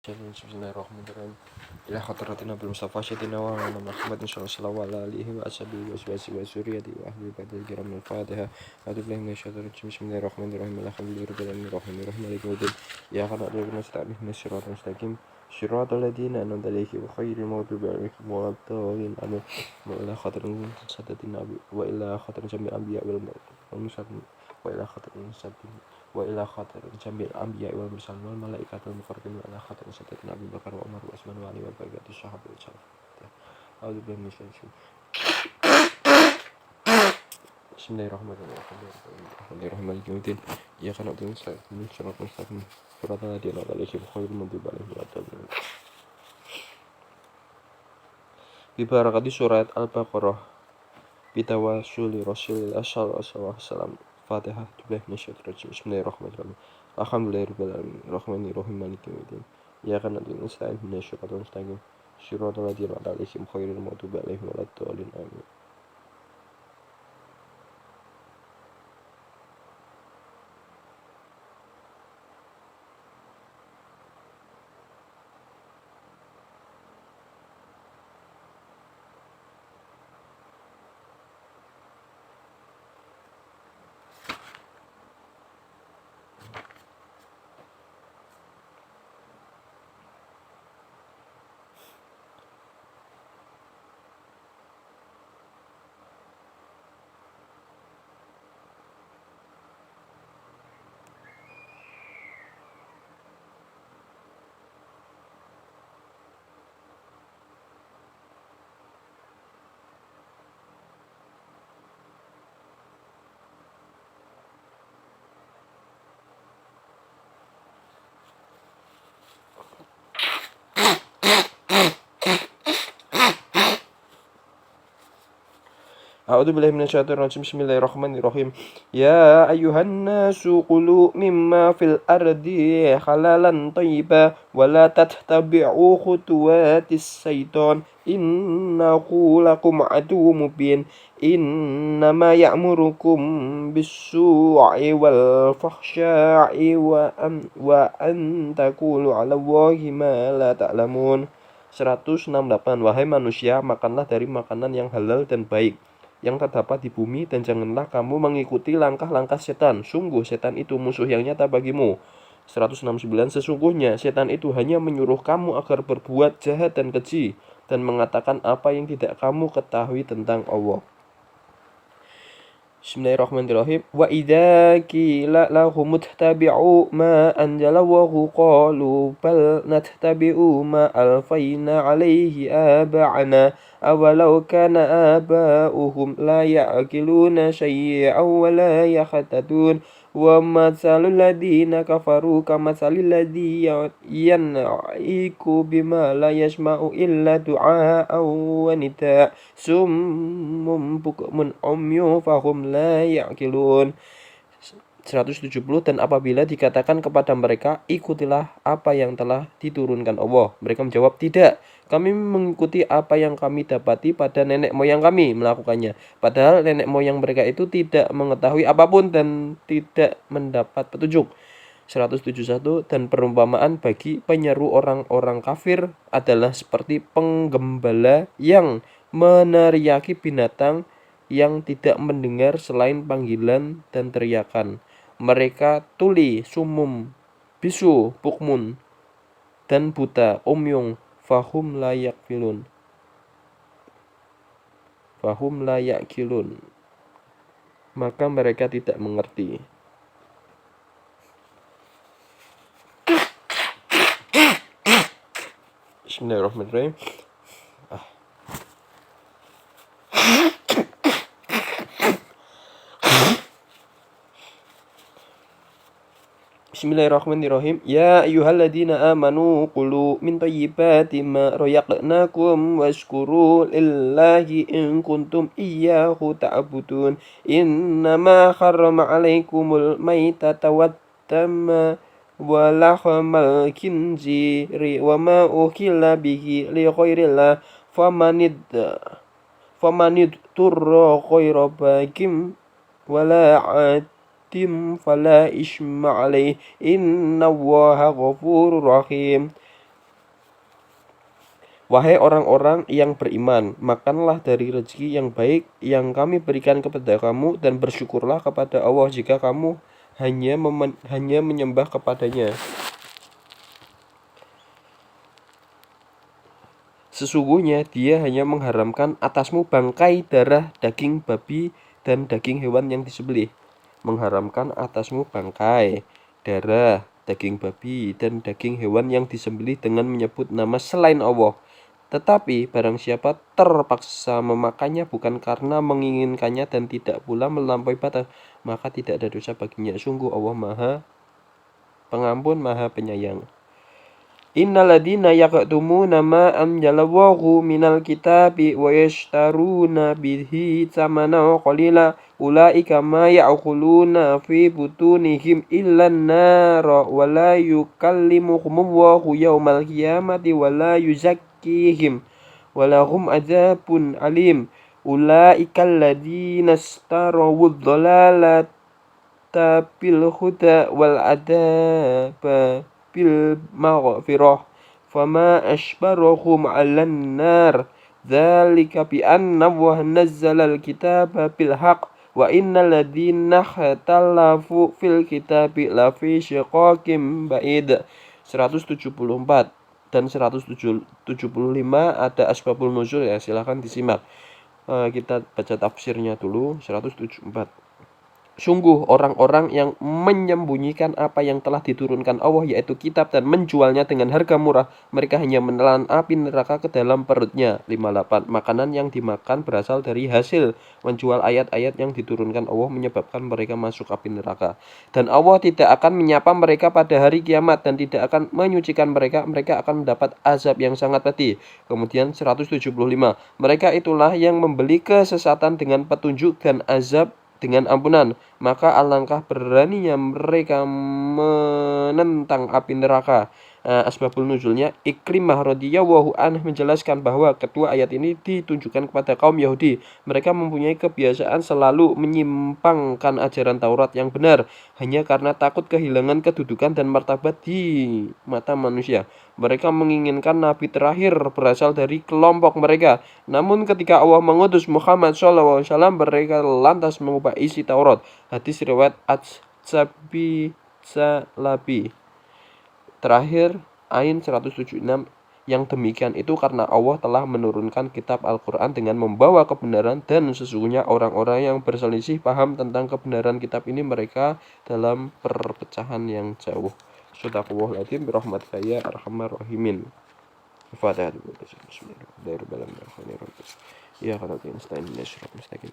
Bismillahirrahmanirrahim. Ila hadratin Nabi Mustafa Syedina wa ala Muhammad sallallahu alaihi wa ashabihi wa suriyati wa ahli badil kiram al-Fatiha. A'udzu billahi minasyaitonir rajim. Bismillahirrahmanirrahim. Alhamdulillahi rabbil alamin maliki yaumiddin. Ya kana nabiyuna nasta'in siratal mustaqim. Siratal ladzina an'amta 'alaihim ghairil maghdubi 'alaihim waladdallin. Amin. Wa ila hadratin sadatin nabi wa ila hadratin jamil anbiya wal mursalin wa ila hadratin sabbin wa ila khatarin jamil anbiya wal mursalin wal malaikatul muqarrabin wa ila khatarin sayyidina Abu Bakar wa Umar wa Utsman wa Ali wa barakatuh sahabat salaf. A'udzu billahi minasyaitonir rajim. Bismillahirrahmanirrahim. Maliki yaumiddin. Iyyaka na'budu wa iyyaka nasta'in. Shiratal mustaqim. Shiratal ladzina an'amta 'alaihim ghairil maghdubi 'alaihim waladdallin. Bi barakati surat Al-Baqarah. Bitawasuli Rasulillah sallallahu alaihi wasallam. Fatihah. Bismillahirrahmanirrahim. Alhamdulillahirabbil alamin. Rahmanirrahim. Maliki yaumiddin. Iyyaka na'budu wa iyyaka nasta'in. Shiratal mustaqim. Shiratal ladzina an'amta 'alaihim ghairil maghdubi 'alaihim waladdallin. Amin. A'udzu billahi minasyaitonir rajim. Bismillahirrahmanirrahim. Ya ayyuhan nasu qulu mimma fil ardi halalan thayyiban wa la tattabi'u khutuwatis syaiton innahu lakum aduwwum mubin. Innama ya'murukum bis-su'i wal fahsya'i wa an taqulu 'ala Allahi ma la ta'lamun. 168. Wahai manusia, makanlah dari makanan yang halal dan baik yang terdapat di bumi, dan janganlah kamu mengikuti langkah-langkah setan. Sungguh setan itu musuh yang nyata bagimu. 169. Sesungguhnya setan itu hanya menyuruh kamu agar berbuat jahat dan keji, dan mengatakan apa yang tidak kamu ketahui tentang Allah. Bismillahirrahmanirrahim. Wa idza qila lahum ittabi'u ma anzalallahu qalu bal nattabi'u ma alfayna 'alaihi aba'ana awalau kana aba'uhum la ya'qiluna syai'an wa la yahtadun wa matsalul ladzina kafaru kamatsalil ladzi yan'iku bima la yasma'u illa du'a'an wa nidaa summum bukmun umyun fahum la ya'qilun. 170. Dan apabila dikatakan kepada mereka, ikutilah apa yang telah diturunkan Allah, mereka menjawab, tidak, kami mengikuti apa yang kami dapati pada nenek moyang kami melakukannya, padahal nenek moyang mereka itu tidak mengetahui apapun dan tidak mendapat petunjuk. 171. Dan perumpamaan bagi penyeru orang-orang kafir adalah seperti penggembala yang meneriaki binatang yang tidak mendengar selain panggilan dan teriakan. Mereka tuli, sumum, bisu, bukmun, dan buta, umyung, fahum la yaqilun. Maka mereka tidak mengerti. Bismillahirrahmanirrahim. Bismillahirrahmanirrahim. Ya ayyuhalladzina amanu qulu min thayyibati ma razaqnakum washkuru lillahi in kuntum iyyahu ta'budun. Innama harrama 'alaikumul maitata waddama wa lahmal khinziri wa ma uhilla bihi li ghairillah famanid turra ghaira bagim wala fala isma alaih innallaha ghafurur rahim. Wahai orang-orang yang beriman, makanlah dari rezeki yang baik yang kami berikan kepada kamu dan bersyukurlah kepada Allah jika kamu hanya menyembah kepadanya. Sesungguhnya Dia hanya mengharamkan atasmu bangkai, darah, daging babi, dan daging hewan yang disembelih. Mengharamkan atasmu bangkai, darah, daging babi, dan daging hewan yang disembelih dengan menyebut nama selain Allah. Tetapi barang siapa terpaksa memakannya bukan karena menginginkannya dan tidak pula melampaui batas, maka tidak ada dosa baginya. Sungguh Allah Maha Pengampun, Maha Penyayang. Innalladzina yaqtumuna ma anzalallahu minal kitabi wa yashtaruna bihi tsamanan qalila ulaika ma ya'kuluna fi butunihim illan nara wa la yukallimuhumullahu yaumal qiyamati wa la yuzakkihim wa lahum adzabun alim. Ulaika alladzina istarawud dhalalata bil huda wal adaba bil maghfirah fama ashbarahum 'alan nar dzalika bi anna wa nazzalal kitaba bil haqq wa innal ladzina ikhtalafu fil kitabi lafi syiqaqim ba'id. 174 dan 175 ada asbabul nuzul ya, silahkan disimak. Kita baca tafsirnya dulu. 174. Sungguh orang-orang yang menyembunyikan apa yang telah diturunkan Allah yaitu kitab dan menjualnya dengan harga murah, mereka hanya menelan api neraka ke dalam perutnya. 58. Makanan yang dimakan berasal dari hasil menjual ayat-ayat yang diturunkan Allah menyebabkan mereka masuk api neraka. Dan Allah tidak akan menyapa mereka pada hari kiamat dan tidak akan menyucikan mereka, mereka akan mendapat azab yang sangat pedih. Kemudian 175. Mereka itulah yang membeli kesesatan dengan petunjuk dan azab dengan ampunan, maka alangkah beraninya mereka menentang api neraka. Asbabul nuzulnya, Ikrimah radhiyallahu anhu menjelaskan bahwa kedua ayat ini ditunjukkan kepada kaum Yahudi. Mereka mempunyai kebiasaan selalu menyimpangkan ajaran Taurat yang benar hanya karena takut kehilangan kedudukan dan martabat di mata manusia. Mereka menginginkan nabi terakhir berasal dari kelompok mereka. Namun ketika Allah mengutus Muhammad SAW, mereka lantas mengubah isi Taurat. Hadis riwayat At-Sabi Salabi. Terakhir, Ain 176. Yang demikian itu karena Allah telah menurunkan kitab Al-Quran dengan membawa kebenaran, dan sesungguhnya orang-orang yang berselisih paham tentang kebenaran kitab ini mereka dalam perpecahan yang jauh. Shadaqallahul adzim birahmatika ya arhamar rahimin. Al-Fatihah. Bismillahirrahmanirrahim. Ya